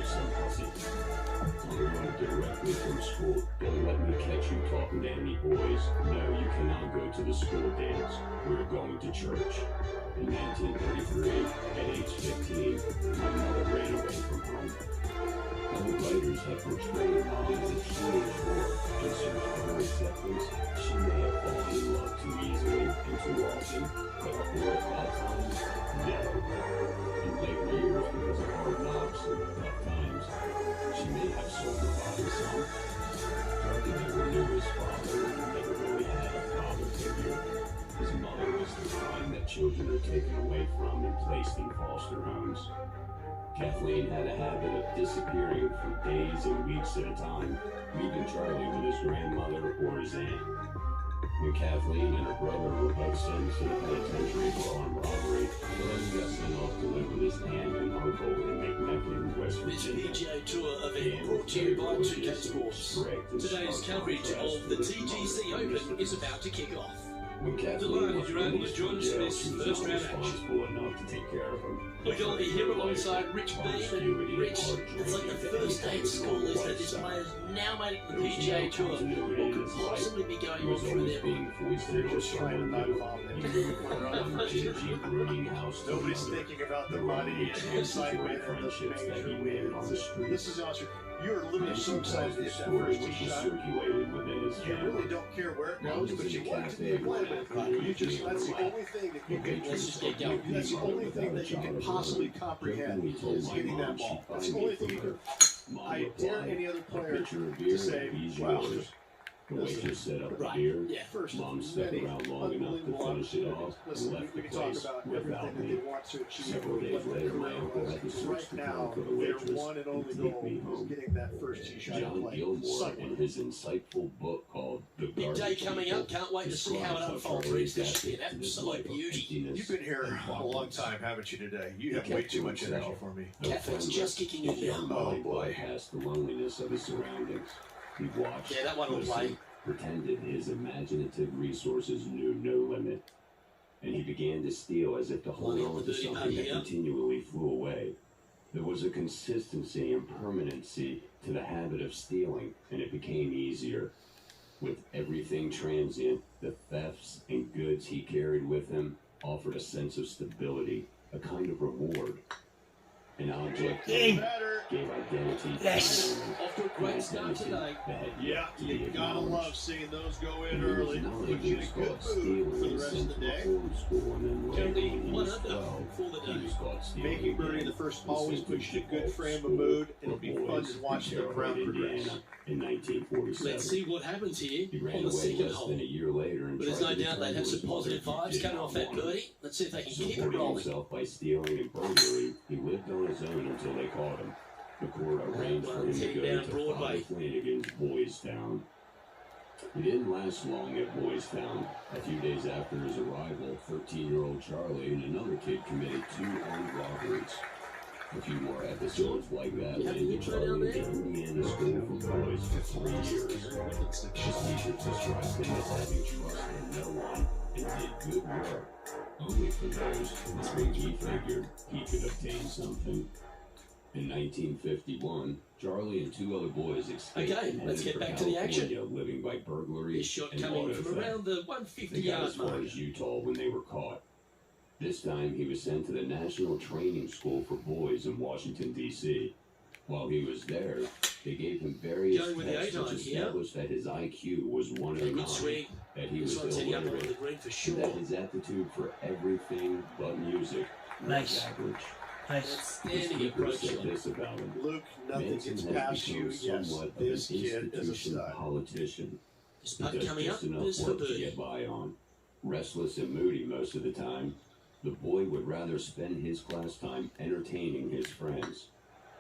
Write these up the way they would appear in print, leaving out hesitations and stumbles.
like some pussy. I'm going directly from school. Don't let me catch you talking to any boys. No, you cannot go to the school dance. We're going to church. In 1933, at age 15, my mother ran away from home. Other writers have portrayed Mom as a teenage whore in search for her acceptance. She may have fallen in love too easily and too often, but a whore at that time? No. In later years, because of hard knocks and tough times, she may have sold her body some. Charlie never knew his father and never really had a father figure. His mother was the kind that children are taken away from and placed in foster homes. Kathleen had a habit of disappearing for days and weeks at a time, leaving Charlie with his grandmother or his aunt. When Kathleen and her brother were both sentenced to the penitentiary for armed robbery, Charlie got sent off to live with his aunt and uncle in McMecken, West Virginia. This PGA Tour event brought to you by 2K Sports. Today's coverage of the TGC Open is about to kick off. When Kathleen was able to join us for this first round action, enough to take care of him. We're going to be here alongside Rich B. And Rich, it's like the first day at school is that this player's now made it to the PGA Tour. What could possibly be going on through their mind? They're just trying to not involve Nobody's thinking about the money and the excitement and the major wins. This is awesome. You're literally so excited to get that first tee shot. You really don't care where it goes, but you want it to be a play. You just, that's the only thing that you can, that's the only thing that you can possibly comprehend is getting that ball. That's the only thing you can. I dare any other player to say, wow. The waiter set up a beer. First, Mom stuck around long enough to finish it off and left the place without me. Several days later, my uncle had to switch the car for the waitress and take me home. John Gilmore, in his insightful book called The Big day coming up. Can't wait to see how it unfolds. Rich, this should be an absolute beauty. You've been here a long time, haven't you, today? You have way too much energy for me. Catherine's just kicking in now. Oh, boy. Past the loneliness of his surroundings. He watched, that one will play. Pretended his imaginative resources knew no limit, and he began to steal as if to hold on to something that continually flew away. There was a consistency and permanency to the habit of stealing, and it became easier. With everything transient, the thefts and goods he carried with him offered a sense of stability, a kind of reward. An object gave identity to Off to a great start today. Yeah, you gotta love seeing those go in early. Puts you in a good mood for the rest of the day. Currently 1 under for the day. Making birdie in the first always puts you in a good frame of mood. It'll be fun to watch the round progress. In 1947. Let's see what happens here He ran on the away second less hole. than a year later and But there's no doubt they'd have some positive vibes coming off that birdie. Let's see if they can keep it supporting rolling. himself by stealing and burglary, he lived on his own until they caught him. The court arranged for him to heading go down to Broadway. Father Flanagan's Boys Town. He didn't last long at Boys Town. A few days after his arrival, 13-year-old Charlie and another kid committed 2 armed robberies. A few more episodes like that landed Charlie in the Indiana School for Boys for 3 years. His teachers described him as having trust in no one and did good work, only for those with whom he figured he could obtain something. In 1951, Charlie and 2 other boys escaped and let's headed get for back to the action. California, living by burglary This shot and coming auto from theft. around the They got 150-yard as far mark. as Utah when they were caught. This time, he was sent to the National Training School for Boys in Washington, D.C. While he was there, they gave him various Going with the tests which 8-iron here. established that his IQ was 109, Good swing. that he This was one's heading up onto the illiterate, green for and sure. that his aptitude for everything but music was average. Outstanding approach said shot. this about him. Luke, nothing Manson gets has past become you. Yes, somewhat of this an kid is a institution stud. politician. This He putt does coming up just enough is for work to birdie. get by on. Restless and moody most of the time, the boy would rather spend his class time entertaining his friends.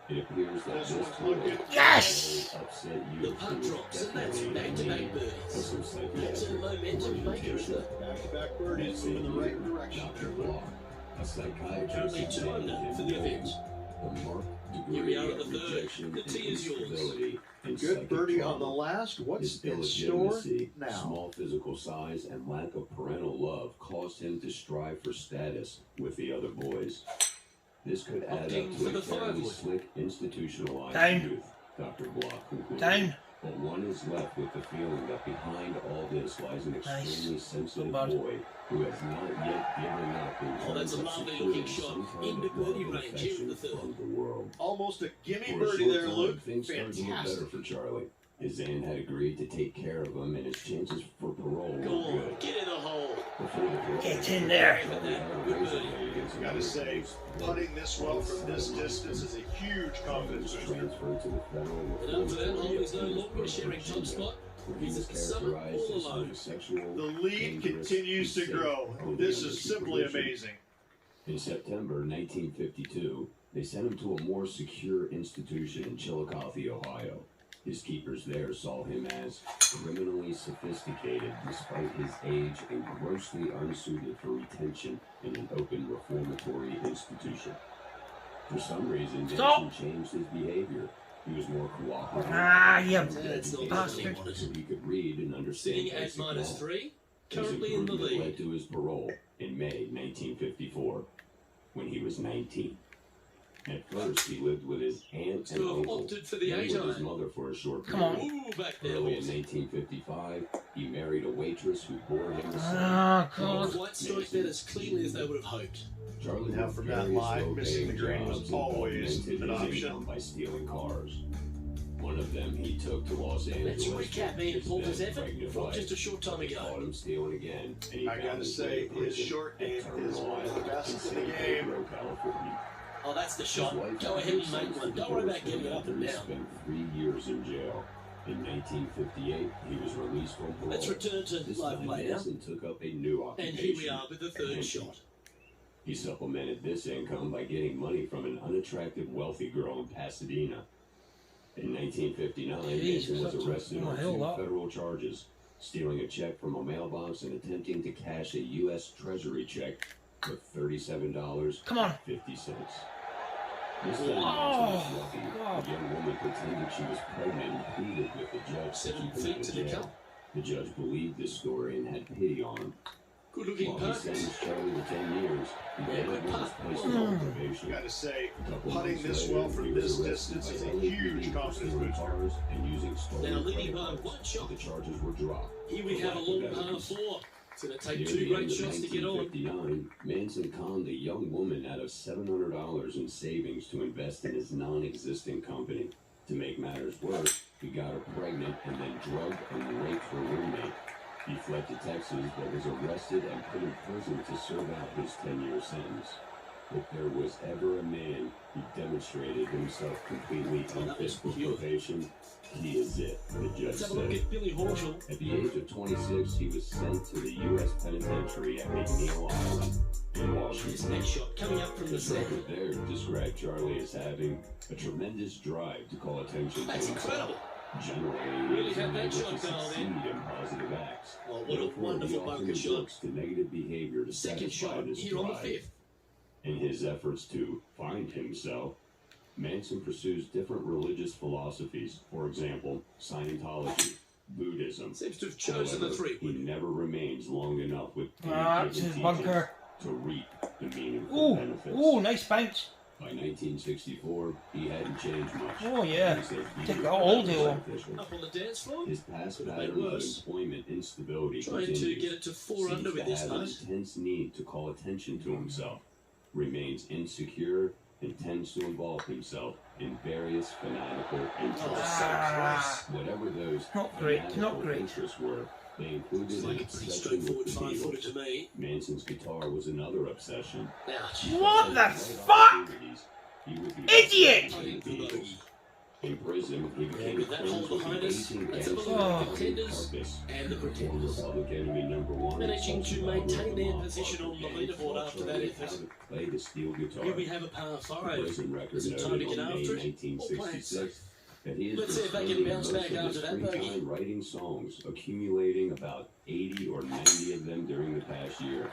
It appears that this tour Yes! upset The youth putt who drops, and that's desperately back-to-back need birdies. for some That's a psychiatric momentum maker, isn't orientation. it? Back-to-back birdies moving in the right direction. Dr. Block, a psychiatrist, Currently 2 examined under him for the event. The marked Here we degree are at of the third. rejection The tee is yours. instability and Good psychic birdie on the trauma. last. What's His in store illegitimacy, now? small physical size, and lack of parental love caused him to strive for status with the other boys. This could add up to a fairly slick, institutionalized Down. youth, Dr. Block concluded. Down. But one is left with the feeling that behind all this lies an extremely sensitive Not bad. boy who has not yet given up in Oh, that's terms a of lovely securing looking shot some kind into of birdie love and range here in the affection third. from the world. Almost a gimme For a birdie short there, time, Luke. things started to look better Fantastic. for Charlie. His aunt had agreed to take care of him, and his chances for parole Go were on, good. get in the hole. Before the parole, Get in there. Charlie had a razor blade against Gotta another say, close putting this well from this distance is a huge confidence booster. transferred to the federal And after that hole, he's no reformatory longer sharing top spot. where he He's was at the summit characterized all as alone. homosexual, The lead dangerous, continues to and grow. safe, only This under is simply supervision. amazing. In September 1952, they sent him to a more secure institution in Chillicothe, Ohio. His keepers there saw him as criminally sophisticated despite his age and grossly unsuited for retention in an open reformatory institution. For some reason, Stop. Manson changed his behavior. He was more cooperative. Ah, you That's not bastard. what he So he could read and understand Sitting at basic math. -3, His currently in the improvement led lead. to his parole in May 1954, when he was 19. At first, he lived with his aunt To and have uncle, opted for the then with his 8-iron. mother for a short Come on. period. Ooh, back there, Early in horse. 1955, he married a waitress who bore him a son. Ah, Not God. quite strike that as cleanly as they would have hoped. Charlie Now, worked from that various line, missing the low-paying green was jobs and always augmented an his option. income by stealing cars. One of them he took to Los Let's Angeles. recap Ian His Poulter's then effort pregnant from wife. just a short time They ago. caught him stealing again, and he I found gotta his say, way to his prison short at game is Terminal one of the Island best in San the game. Pedro, California. Oh, that's the His shot. wife Go had ahead and been make sentenced one. to Don't worry about divorce getting it up after and he down. spent 3 years in jail. In 1958, he was released from parole. Let's return to This live time, play now. Manson took up a new And occupation. here we are with the third Manson. shot. He supplemented this income by getting money from an unattractive wealthy girl in Pasadena. In 1959, Jesus, Manson was that's a- arrested oh, on hell, 2 that- federal charges: stealing a check from a mailbox and attempting to cash a U.S. Treasury check for $37.50. Come on. This time, Oh, Manson was lucky. God. A young woman pretended she was pregnant and pleaded with the judge to 7 keep her feet out to of the jail. cup. The judge believed this story and had pity on him. Good looking While he putt. sentenced Charlie to 10 years, he Yeah, then good was putt. placed Mm. on probation. Gotta say, A couple putting months this later, well from he was this arrested distance by is a LAPD huge for confidence stealing booster. cars and using stolen Now leading credit by cards. one shot. The charges were dropped. Here we for have a lack of long evidence. par 4. It's going to take Near 2 the great end of shots to get on. 1959, Manson conned a young woman out of $700 in savings to invest in his non-existent company. To make matters worse, he got her pregnant and then drugged and raped her roommate. He fled to Texas, but was arrested and put in prison to serve out his 10-year sentence. If there was ever a man who demonstrated himself completely Oh, that unfit was for pure. probation, he is it, the judge Let's have a look said. at Billy Horschel. At the age of 26, he was sent to the U.S. Penitentiary at McNeil Island in This Washington. next shot coming up from the The sand. record there described Charlie as having a tremendous drive to call attention to That's himself. incredible. Generally, he Really was had that unable shot to dialed succeed in. in positive acts. Oh, what a Therefore, he wonderful often bunker shot. resorts to negative behavior to Second satisfy shot this here on the drive. 5th. In his efforts to find himself, Manson pursues different religious philosophies. For example, Scientology, Buddhism. Seems to have chosen the However, 3. he never remains long enough with any Ah, given it's his teachings bunker. to reap the meaningful Ooh, benefits. ooh, nice bounce. By 1964, he hadn't changed much. Oh, yeah. He said he Take was the old very deal. beneficial. Up on the dance floor. His past Could have been pattern of worse. employment instability Trying to continues. get it to 4 Seems under to with this have an putt. intense need to call attention to himself, remains insecure, and tends to involve himself in various fanatical Oh, interests. so Ah. close. Whatever those Not great, fanatical not great. interests were, they included It's like an a pretty obsession straightforward with the 5-footer Beatles. to me. Manson's guitar was another obsession. Ouch. What the Right fuck? opportunities, he would be Idiot! playing the Beatles. In prison, he became with that friends hole with the behind us, aging let's have a gangster look at the Tommy contenders Karpis, and the who formed pretenders. Republic enemy number 1. Managing to maintain their position on the Charlie leaderboard after that learned effort. how to play the steel guitar. Here we have a par The 5. prison record Is it time noted to get on May after it? Or play it 1966 safe? that he has Let's been see if they can spending bounce most back of after his that free bogey. time writing songs, accumulating about 80 or 90 of them during the past year.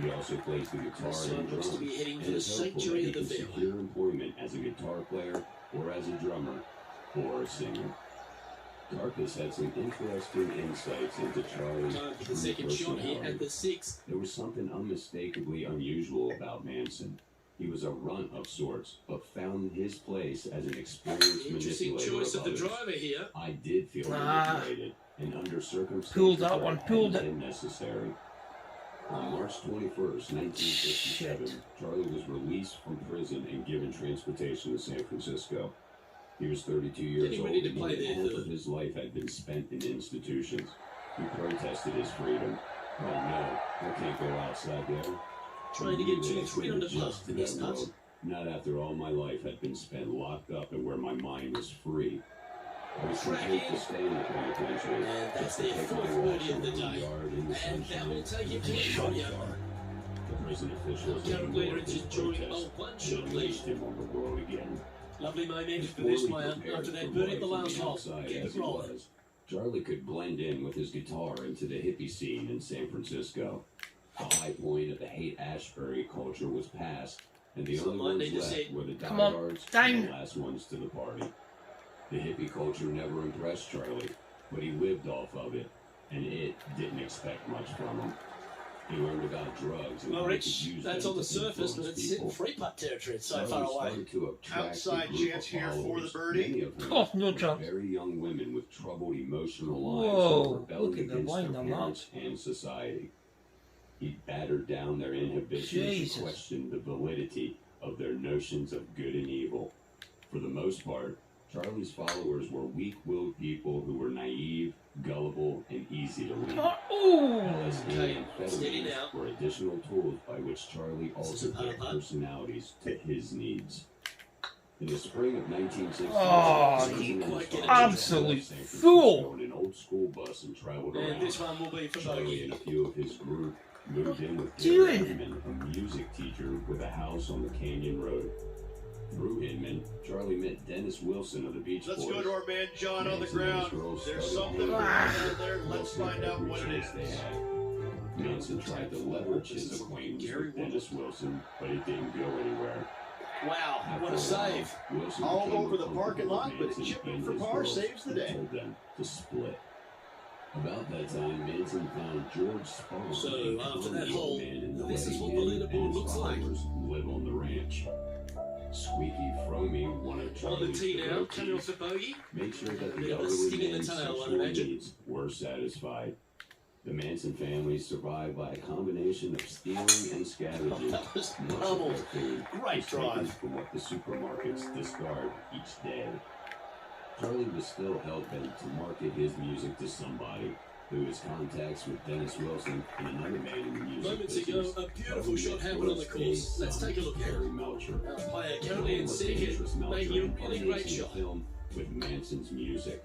He also plays the guitar This and one looks to drums, be heading and for the is hopeful sanctuary that of he the can fairway. secure employment as a guitar player or as a drummer or a singer. Karpis had some interesting insights into Charlie's Time for the true second shot here personality. at the 6th. There was something unmistakably unusual about Manson. He was a runt of sorts, but found his place as an experienced Interesting manipulator choice of the driver here. I did feel manipulated, and under circumstances Pulled that one, pulled it. necessary. On March 21st, 1957, Charlie was released from prison and given transportation to San Francisco. He was 32 years old, and half of his life had been spent in institutions. He protested his freedom. Oh no, I can't go outside there. Trying to get 2-3 under par in this nuts. Not after all my life had been spent locked up and where my mind was free. I was content to stay in the penitentiary. And that's their fourth birdie of the day. And that will take him to the podium. The prison officials released him on the road again. Lovely moment for this player after that birdie at the last hole. Get it rolling. Charlie could blend in with his guitar into the hippie scene in San Francisco. The high point of the hate-Ashbury culture was past, and the only ones left were the diehards and the last ones to the party. The hippie culture never impressed Charlie, but he lived off of it, and it didn't expect much from him. He learned about drugs and well, Rich, that's on the surface, but it's in free putt territory. It's so far away. Outside chance here for the birdie. Oh, no chance. Very young women with troubled emotional lives. Whoa, look at the wine on that. And society. He battered down their inhibitions and questioned the validity of their notions of good and evil. For the most part, Charlie's followers were weak-willed people who were naive, gullible, and easy to lead. LSD and amphetamines were additional tools by which Charlie altered their personalities to his needs. In the spring of 1960, absolute fool! An old school bus and traveled around. And this one will be for Charlie and a few of his group moved in with Hinman, a music teacher with a house on the Canyon Road. Through Hinman, Charlie met Dennis Wilson of the Beach Boys. Let's go to our man John on the ground. There's something going on down there. Let's find out what it is. Manson tried to leverage his acquaintance with Dennis Wilson, but it didn't go anywhere. Wow, what a save. Wilson all over the parking lot, but chipping for par saves the day. Told them to split. About that time, Manson found George Sparrow. So, after that hole, this is what the leaderboard looks like. Live on the ranch. Squeaky Fromy, one of Charlie's on the tee now, coming off the bogey. Make sure that the elderly man's sexual needs were satisfied. The Manson family survived by a combination of stealing and scavenging. That was Much of normal. their food Great was taken drive. from what the supermarkets discard each day. Charlie was still hell-bent to market his music to somebody. Through his contacts with Dennis Wilson and another man in the music Moments business, ago, a beautiful shot happened on the course. Let's take a look at it. Melcher. Our player currently in second, making a really great shot. Film with Manson's music.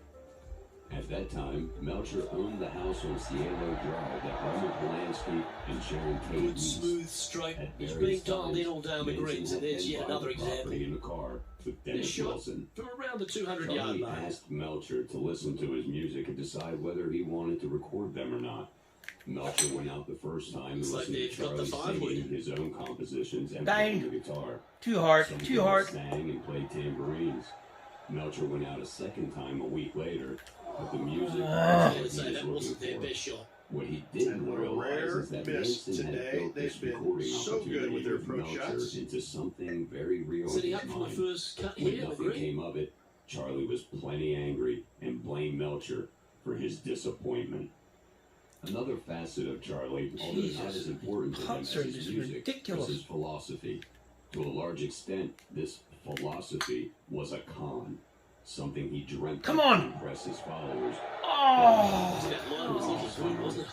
At that time, Melcher owned the house on Cielo Drive that Roman Polanski and Sharon Tate Good, leased. smooth, straight. At He's various being dialed in all down the Manson greens, and had there's yet been another buying example. property in the car with This Dennis shot Wilson. from around the 200-yard Charlie line. asked Melcher to listen to his music and decide whether he wanted to record them or not. Melcher went out the first time and It's like listened to they've got the Charlie five-wood. singing his own compositions and Dang. playing the guitar. Too hard, Some too of hard. them sang and played tambourines. Melcher went out a second time a week later, but the music I would was say what he that was wasn't their looking for. best shot. What he didn't And what a realize rare is that miss Manson had today. built this They've been recording so good opportunity with their with approach Melcher shots. into something very real in Setting his up for the mind. first cut When here, the nothing green. came of it, Charlie was plenty angry and blamed Melcher for his disappointment. Another facet of Charlie, although not as important to him as Concert his is music, ridiculous. was his philosophy. To a large extent, this philosophy was a con, something he dreamt Come of on. to impress his followers. Oh! That line was looking good, wasn't it?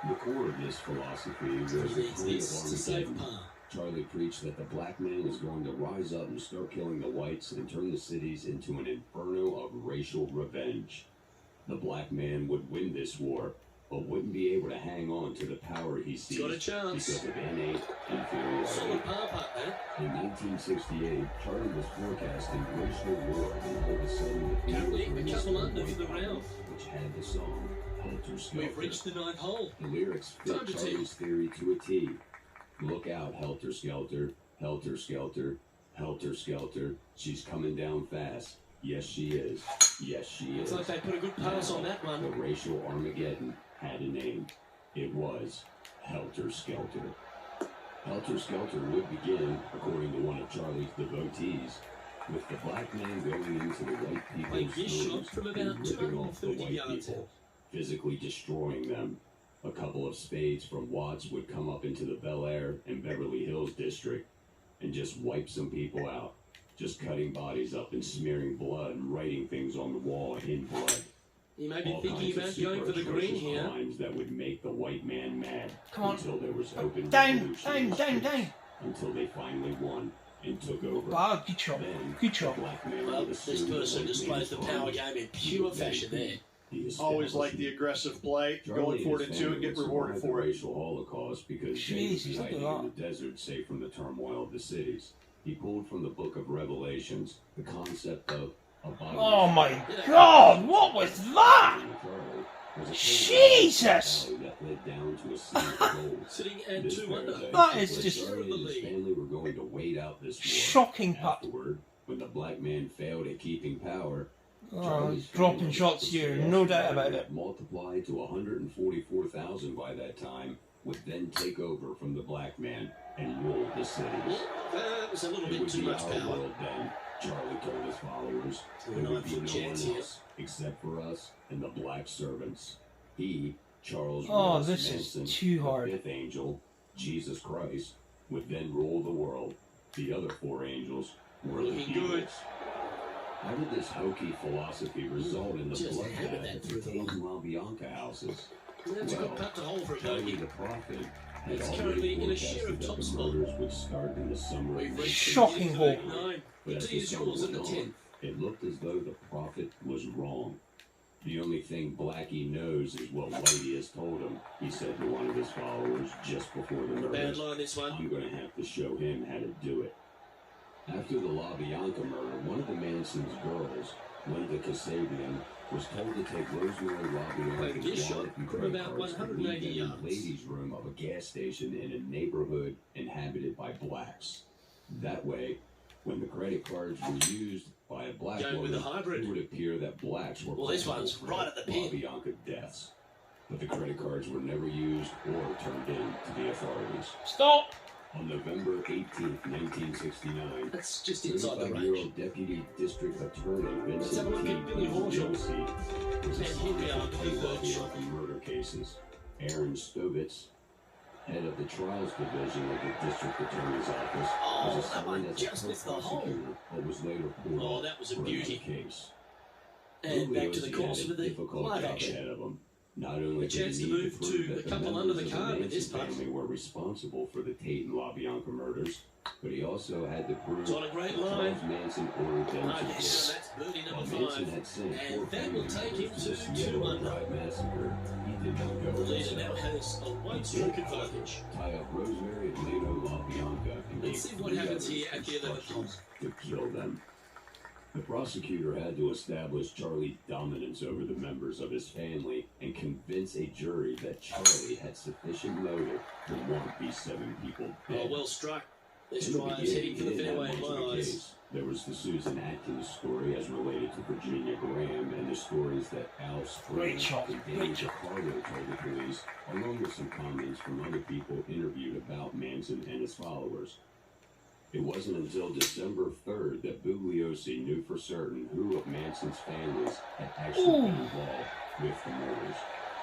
The core of this philosophy was Because the it's creed this of to save Armageddon. par. Charlie preached that the black man was going to rise up and start killing the whites and turn the cities into an inferno of racial revenge. The black man would win this war, but wouldn't be able to hang on to the power he seized Got a chance. because of innate inferiority. Solid par putt there. In 1968, Charlie was forecasting racial war, and all of a sudden, the Currently, a famous couple under white for the round. album, which had the song Helter Skelter. We've reached the ninth hole. The lyrics fit Time to Charlie's theory to a T. Look out, helter skelter, helter skelter, helter skelter. She's coming down fast. Yes, she is. Yes, she It's is. like they put a good pass on that The one. racial Armageddon had a name. It was Helter Skelter. Helter Skelter would begin, according to one of Charlie's devotees, with the black man going into the white Like this shot people's from homes about and ripping off the 230 white yards people, physically destroying them. A couple of spades from Watts would come up into the Bel Air and Beverly Hills district and just wipe some people out, just cutting bodies up and smearing blood and writing things on the wall in blood. You may be All thinking kinds of about going for the super green atrocious here. crimes that would make the white man mad. Come on. Until there was open Down, revolution in down, the down, streets, down. until they finally won and took over. Wow, good job. Then, Good job. the black man Well, would this assume person white displays the man's power arms. game in He pure would then fashion be there. the Always like the establishment. aggressive play, Charlie going and for it his and two and family get would rewarded survive for the it. racial holocaust because Jesus, they look were at hiding in that. the desert safe from the turmoil of the cities. He pulled from the book of Revelations the concept of a body. Oh my God, what was that? Jesus! That led down to a sea of gold. Sitting at This 2 under. paradise That is where just- Charlie and his family were going to wait out this war. Shocking putt. Afterward, when the black man failed at keeping power, Oh, Charlie's dropping family shots was here, lost no doubt and about it. multiplied to 144,000 by that time, would then take over from the black man and rule the cities. That was a little It bit would too be much our power. world then, Charlie told his followers. To a There would be 9-foot no chance one here. else except for us and the black servants. He, Charles Oh, Ross this Manson, is too the hard. fifth angel, Jesus Christ, would then rule the world. The other four angels were the Looking good. Beatles. How did this hokey philosophy result in the Just hammered bloodbath that at through the the Tate La Bianca houses? That's a Well, good putt to hold for a Charlie bogey. the Prophet had It's already currently in a forecasted share of that top the spot. murders would start in the summer We've of reached Shocking the hole. 9. But The as tee the is summer yours in the went 10th. on, it looked as though the prophet was wrong. The only thing Blackie knows is what Whitey has told him. He said to one of his followers just before the On a bad murders, line, this one. I'm going to have to show him how to do it. After the La Bianca murder, one of the Manson's girls, Linda Kasabian, was told to take Rosemary La Played this Bianca's shot wallet and from credit about cards to 180 leave them in yards. the ladies' room of a gas station in a neighborhood inhabited by blacks. That way, when the credit cards were used by a black Going with woman, the hybrid. it would appear that blacks were Well, this culpable one's for right at the La pin. Bianca deaths. But the credit cards were never used or turned in to the authorities. Stop! On November 18th, 1969, That's just inside the range. 35-year-old Deputy District Attorney Let's have a Vincent look T. at Billy Horschel. Josie was And here we assigned are, to the take third up the shot. open murder cases. Aaron Stovitz, head of the Trials Division of the District Attorney's Office, Oh, was that one assigned as a just missed the hole. co-prosecutor, but was later pulled Oh, off that was a for another beauty. case. And back to the Bugliosi course had with a the difficult live job action. ahead of him. Not only A did he chance to need move prove to that the the couple members under the of card with Manson this putt. family were responsible for the Tate and La Bianca murders, but he also had to prove It's on a great that line. Charles Manson ordered them Ah, to yes, kill. that's birdie While number Manson 5. had sent And four that will family take him members to the to Sierra 2 under. Drive massacre, he did not go The leader now himself. has a He one-stroke did, however, advantage. tie up Rosemary and Leno La Bianca and Let's gave see what 3 happens others here at the 11th hole. instructions to kill them. The prosecutor had to establish Charlie's dominance over the members of his family and convince a jury that Charlie had sufficient motive to want these 7 people Oh, dead. well struck. This In the drive's beginning, heading for the he didn't fairway have in much of my a eyes. case. There was the Susan Atkins story as related to Virginia Graham and the stories that Al Springer Great shot, and great Danny shot. Ricardo told the police, along with some comments from other people interviewed about Manson and his followers. It wasn't until December 3rd that Bugliosi knew for certain who of Manson's families had actually been involved with the murders.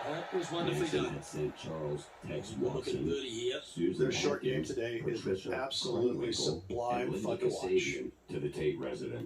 That was wonderfully Manson done. had sent Charles Tex Look at Watson, birdie here. Susan Their short game Atkins, today has been Patricia absolutely Krenwinkel, sublime and Linda fun to watch. Kasabian to the Tate residence.